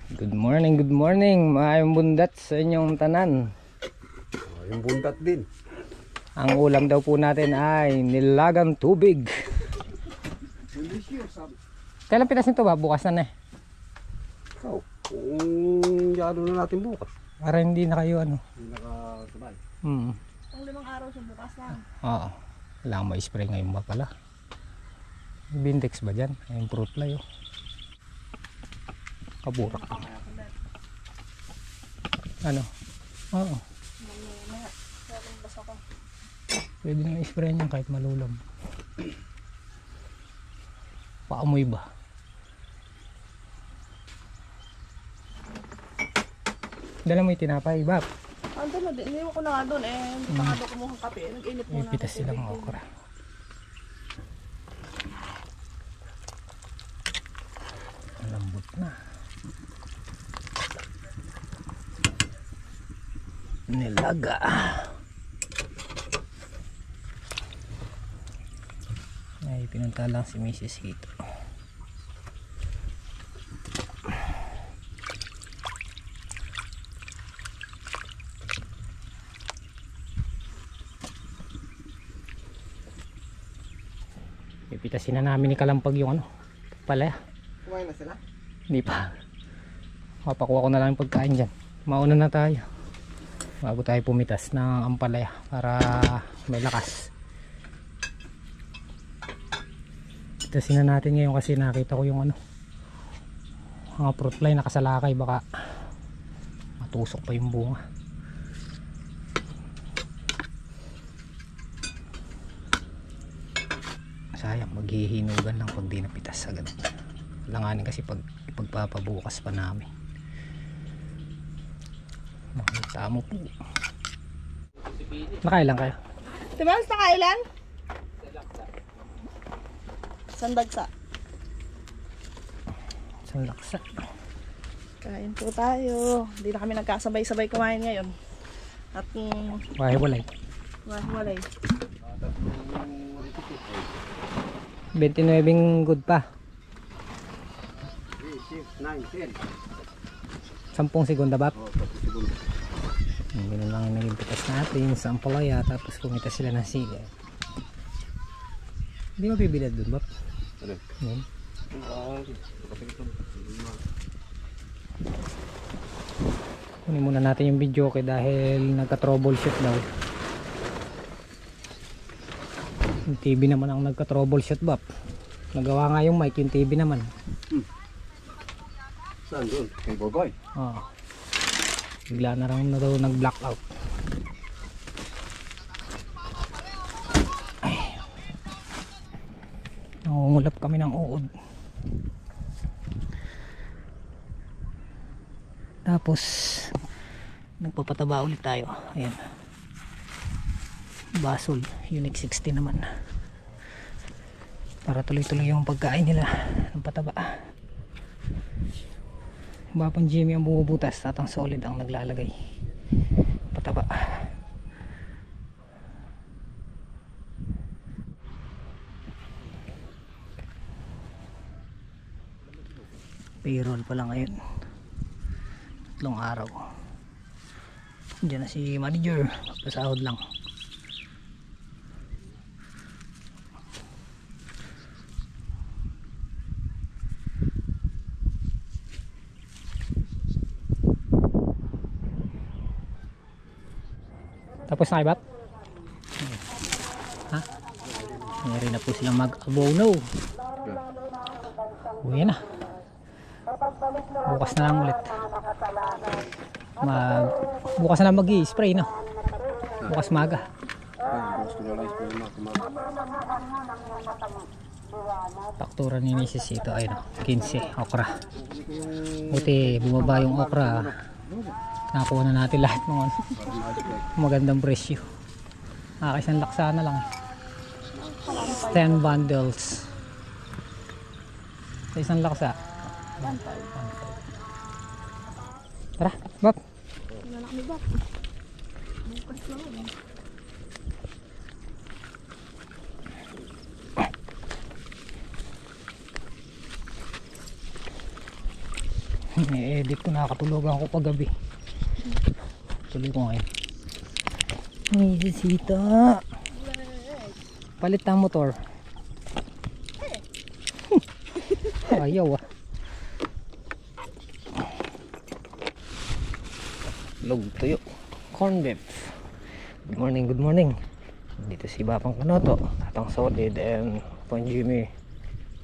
Good morning, maayong bundat sa inyong tanan. Yung bundat din. Ang ulam daw po natin ay nilagang tubig. Kailan pinasin to ba? Bukas na eh. So, kung yado na natin bukas. Para hindi na kayo ano. Hindi nakasabay. Hmm. Ang 5 araw sa bukas lang. Oo. Kailangan ma-spray ngayon ba pala? Bindex ba dyan? Yung fruit fly oh. Kaburak. Ano? Oo. Pwede nang i-spray niyan kahit malulam. Paamoy ba? Dala mo yung tinapay, Bab. Ando na din. Iniwan ko na nga doon eh. Hindi pa nga doon kumuha ng kape. Nag-init muna. Ipitas silang okra. Malambot na. Nilaga. Ay, pinunta lang si Mrs. Hito. Pipitasin na namin ni Kalampag yung ano, palaya. Kumain na sila? Hindi pa. Papakuha ko na lang yung pagkain dyan. Mauna na tayo bago tayo pumitas ng ampalaya para may lakas. Pitasin na natin ngayon kasi nakita ko yung ano, mga fruit fly nakasalakay, baka matusok pa yung bunga. Sayang, maghihinugan lang pag di napitas agad. Langanin kasi pagpapabukas pa namin. Makita mo po. Nakailan kayo? Diba? Sa kailan? Sandagsa. Isang laksa. Kain po tayo. Hindi na kami nagkasabay-sabay kumain ngayon. At Walay. walay. 29 good pa. 9, 10. 10 segunda ba? Oo, 10 segundo. Ganun lang yung naging pitas natin sa ampalaya. Tapos kumita sila ng sila. Hindi mapibilad dun ba? Ano? Yan. Kunin muna natin yung video okay, dahil nagka-troubleshoot daw. Yung TV naman ang nagka-troubleshoot ba? Nagawa nga yung mic, yung TV naman. Saan doon? Kay Bogoy. Oo. Bigla na lang na daw nag-blackout. Ay. Nangungulap kami ng uod. Tapos nagpapataba ulit tayo. Ayan. Basol, Unique 60 naman. Para tuloy-tuloy yung pagkain nila ng pataba. Bapang Jimmy ang bumubutas, Tatang Solid ang naglalagay pataba. Payroll pa lang ngayon, 3 araw. Diyan na si manager, pasahod lang. Tapos na kayo, Bap? Ha? Mayroon na po silang mag-abono. Uwi na. Bukas na lang ulit. Bukas na lang mag-i-spray, no? Bukas maga. Gusto na lang spray na. Faktura ni Mrs. ito ay no, 15 okra. Buti bumaba yung okra. Nakuha na natin lahat ng magandang presyo. Isang laksa na lang. 10 bundles. Sa isang laksa. Tara, Bap. Wala na kami ba? Bukas lang. I-edit ko, nakakatulogan ko paggabi. Tuloy ko ngayon. May sisita. Palit na motor. Ayaw ah. Log tuyo. Corn beef. Good morning, good morning. Dito si Bapang Kanoto, Tatang Solid, and Pang Jimmy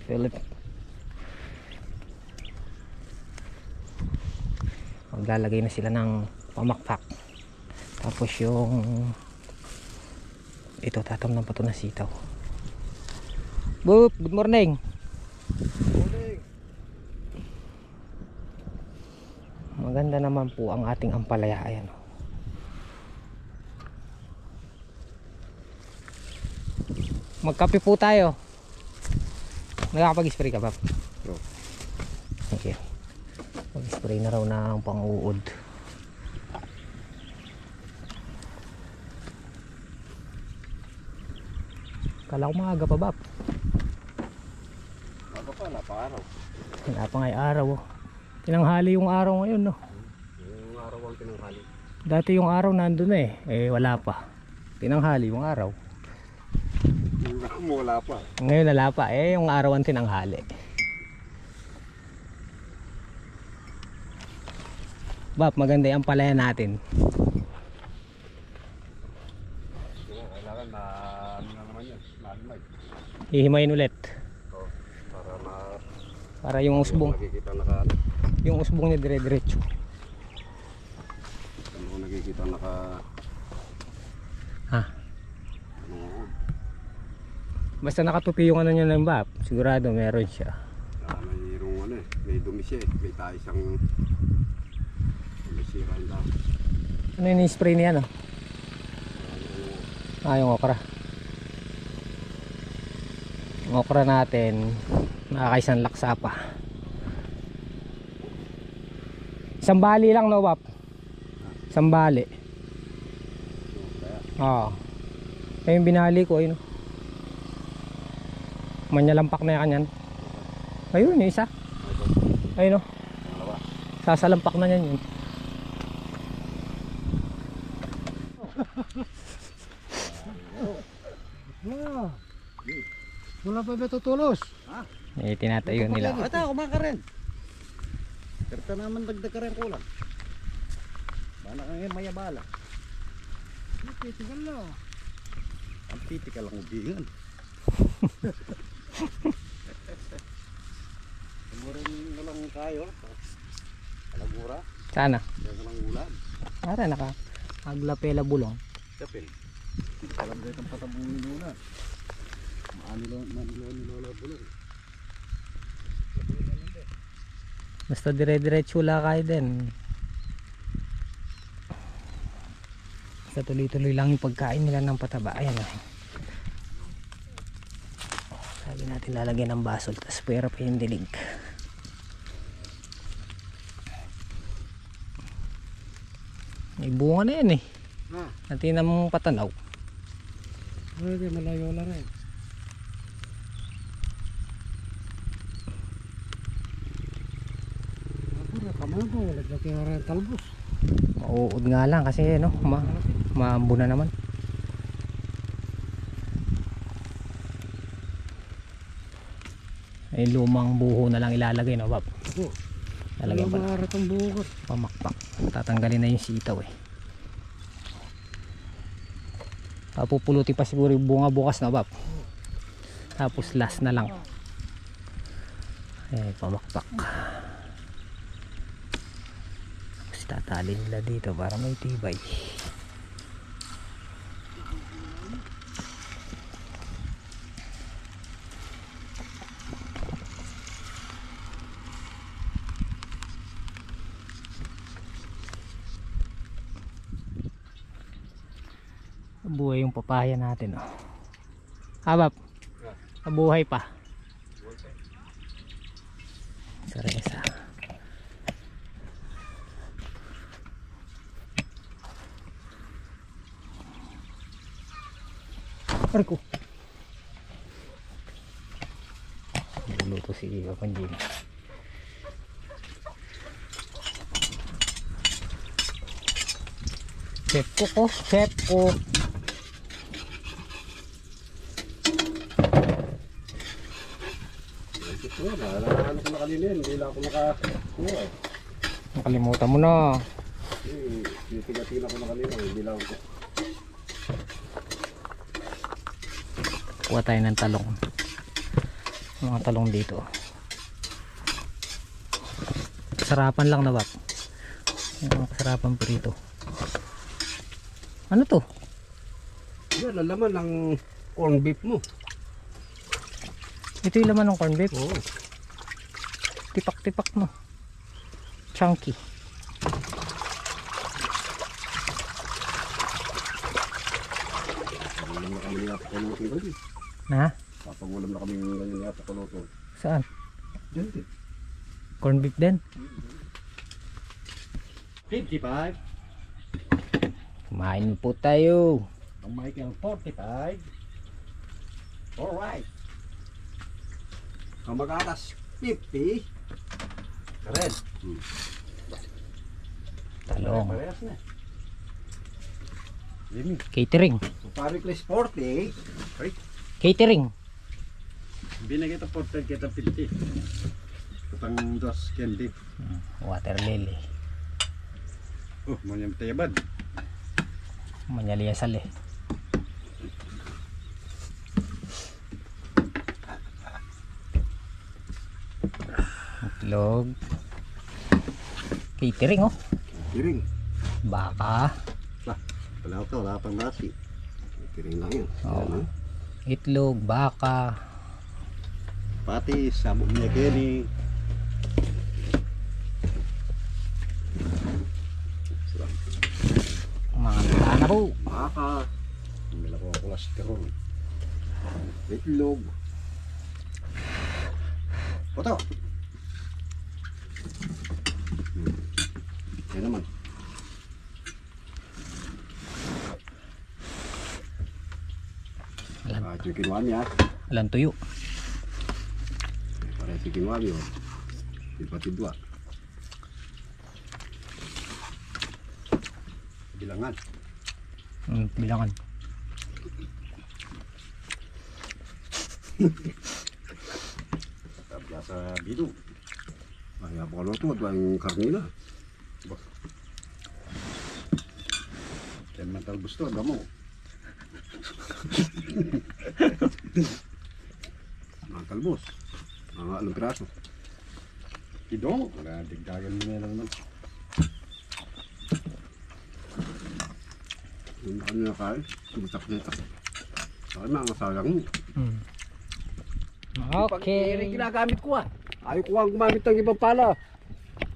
Philip. Maglalagay na sila ng pamakpak. Tapos yung ito, tatamnan pa ito na sitaw. Boop, good morning. Maganda naman po ang ating ampalaya. Ayan. Magkape po tayo. Nakakapag-spray ka ba? Okay. Mag-spray na raw ng pang-uod. Kala ko maaga pa ba? Aga pa, naparaw. Wala pa nga'y araw. Tinanghali yung araw ngayon, no? Yung araw ang tinanghali. Dati yung araw nandun eh. Eh wala pa. Tinanghali yung araw. Wala pa. Ngayon wala pa. Eh yung araw ang tinanghali. Bap, maganda yung palaya natin. Kailangan na ano na naman yan. Lalimay. Hihimayin ulit. Oh, Para yung usbong. nakikita naka Yung usbong niya dire-diretso. ano ko nakikita naka Ha? ano Basta nakatupi yung ano niya ng bap. Sigurado meron siya. mayroong ano eh. May dumi siya eh. May tayo siyang may sira yung dami. Ano yung spray niya, no? Ah, yung okra. Yung okra natin, nakakaisang laksa pa. Isang bali lang, no, Bap? Isang bali. Oo. Ay, yung binali ko, ayun. Manyalampak na yan yan. Ayun, yung isa. Ayun, no? Sasalampak na yan yun. Wala pa ba tutulos? Eh, tinatayo nila. Ata, kumaka rin. Karta naman dagdag ka rin kulang. Bala ka ngayon mayabala. Pitikal na. Ang pitikal ang ubingan. Tumurin mo lang tayo. Kalagura. Sana. Kaya ka lang ulan. Para naka aglapela bulong. Kapil. Alam ko itong patabong nila. Manilo bulong. Basta dire-diretso lakay din. Basta tuloy-tuloy lang yung pagkain nila ng pataba. Ayan na. Sabi natin lalagyan ng basol. Tapos pwera pa yung dilig. May bunga na yan eh. Natin namang patanaw. Hindi, malayo lang rin. Kamago, lagyan ko rin talbos. Mauud nga lang kasi no, maambo na naman. Ay lumang buho na lang ilalagay, no, Bab? Oo. Lalagyan pa Maarat ang buhok. pamakpak. Tatanggalin na yung sitaw eh. Papupuluti pa siguro yung bunga bukas, na Bab? Tapos last na lang. Eh, pamakpak. Tapos tatali nila dito para may tibay. Buhay yung papaya natin, oh. Habap, nabuhay pa. Saresa. Arko. Luluto si Panjin. Chef cook oh, chef cook. Oo, naalala ko na kanina yun. Hindi lang ako nakakuha eh. Nakalimutan mo na. Tinitingnan ko na kanina. Hindi lang ako. Kuha tayo ng talong. Mga talong dito. Sarapan lang na ba? Yung sarapan prito. Ano to? Yan, ang laman ng corn beef mo. Ito yung laman ng corn beef. Oo. Tipak-tipak no. Chunky. Papagulam na kami nga pakulutin ko din. Na? Papagulam na kami ganyan nga pakulutin. Saan? Diyan din. Corn beef din? 55. Kumain po tayo. Ang Michael 45. Alright. Ang Magatas 50. Red. Talong. Parehas na. Limit. Catering. So Paricles 40. Ay. Catering. Binigay ito 40 kita 50. Katang dos candy. Water lily. Oh, manyam tayabad. Manyaliasal eh. Itlog. Catering oh. Kiring. Baka. Wala ito, wala pang nasi. Kiring lang yun. Oo. Yan, Itlog, baka. Pati sabog niya kini. Mga tana po. Baka. May lako ang kolesterol. Itlog. Oto. Yan naman. Ito yung kinuha niya. Alam tuyo. Para ito yung kinuha niyo. Ipatidwa. Bilangan. Bilangan. Tabla sa bido. Ay, apa kalau tu ada yang karnila. Dan mental gusto, ada mo. Mga kalbos. Mga alam piraso. Idong. Wala, digdagan mo na lang naman. Yung kanina kain, tumitak nito. Saka mga sayang mo. Okay. Pag ginagamit ko ah. Ayaw ko ang gumamit ng ibang pala.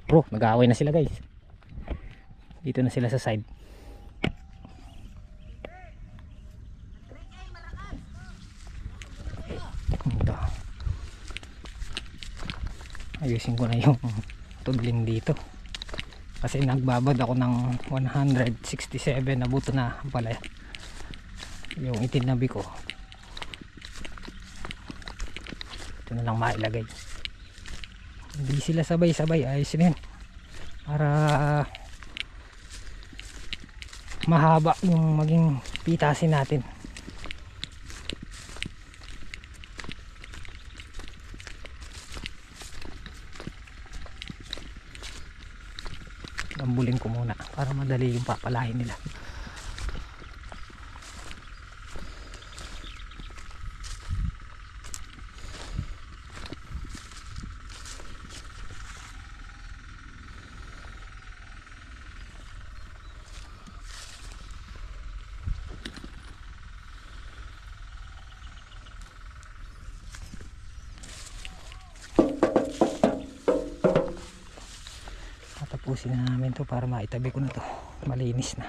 Bro, nag-aaway na sila guys. Dito na sila sa side. Ito. Ayusin ko na yung tudling dito. Kasi nagbabad ako ng 167 na buto na pala. Yung itinabi ko. Ito na lang mailagay. Hindi sila sabay-sabay. Ayos na yun. Para mahaba yung maging pitasin natin. Dambulin ko muna para madali yung papalahin nila. Tapusin na namin to para maitabi ko na to, malinis na.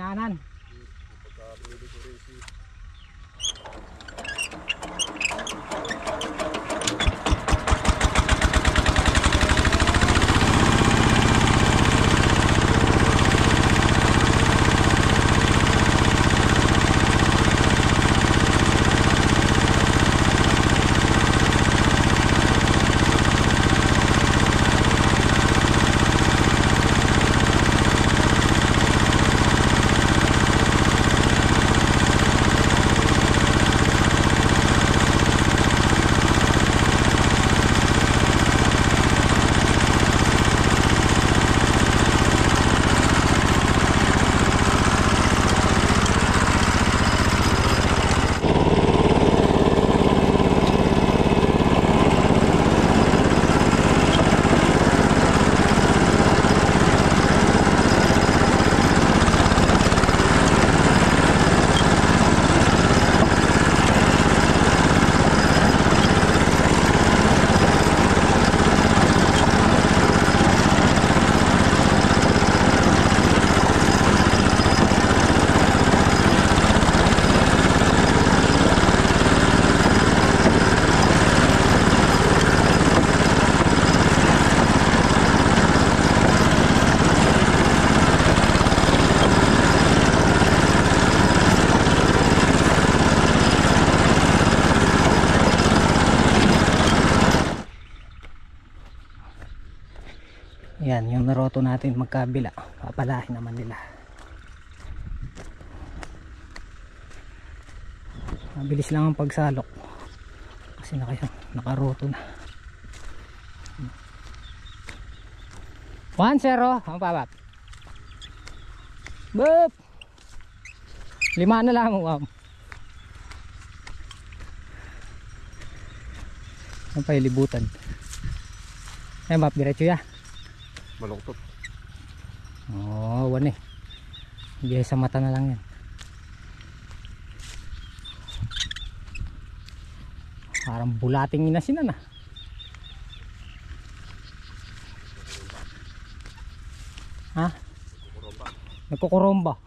Kinanan. Yan, yung naroto natin magkabila. Papalahin naman nila. Mabilis lang ang pagsalok. Kasi nakaroto na. 1-0. Ang pabat. Boop! 5 na lang. Ang pailibutan. Ayan, map, diretso ya. Malungkot. Oo, wan eh. Hindi sa mata na lang yan. Parang bulating inasinan ah. Ha? Nagkukuromba.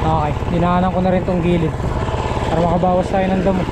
Okay, dinaanan ko na rin tong gilid para makabawas tayo ng damo.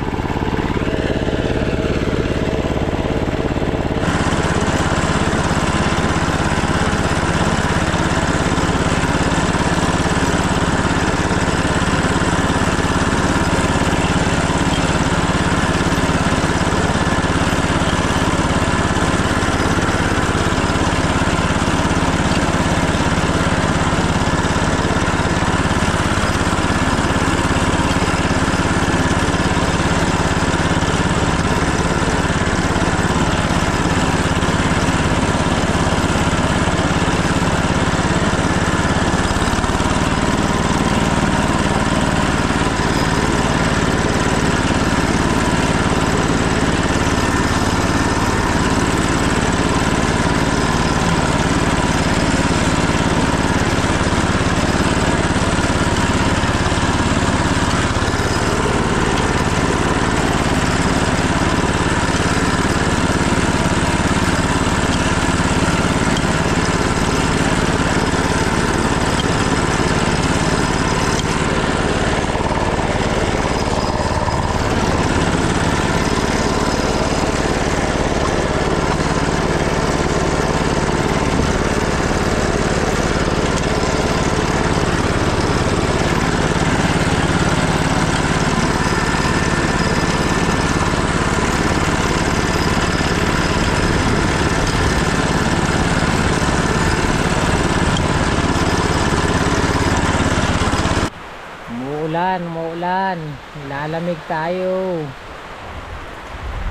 ulan. Lalamig tayo.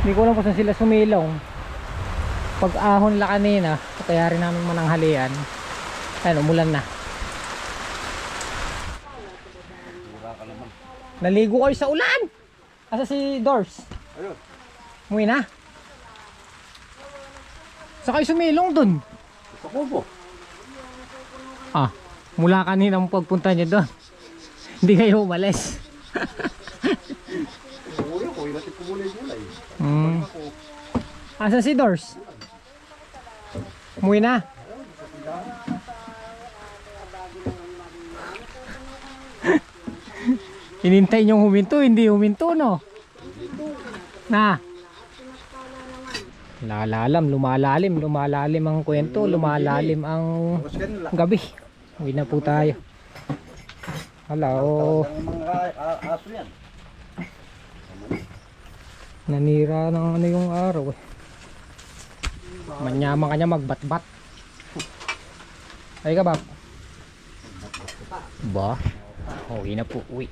Hindi ko alam kung saan sila sumilong. Pag ahon la kanina, kaya rin namin mananghalian. Ayun, umulan na. Naligo kayo sa ulan! Asa si Dors? Ayun. Umuwi na? Saan kayo sumilong dun? Sa kubo. Ah, mula kanina ang pagpunta nyo doon. Hindi kayo umalis. Uy, ako, ilatip ko mula yung gulay. Asa si Dors? Umuwi na? Inintay niyong huminto, hindi huminto, no? Na? Lumalalim ang kwento, lumalalim ang Tapos ganun lang. gabi. Uwi na po tayo. Hello. Ang mga aso yan. Nanira ng ano yung araw eh. Manyaman kanya magbat-bat. Ay ka ba? Ba? Uwi na po, uwi.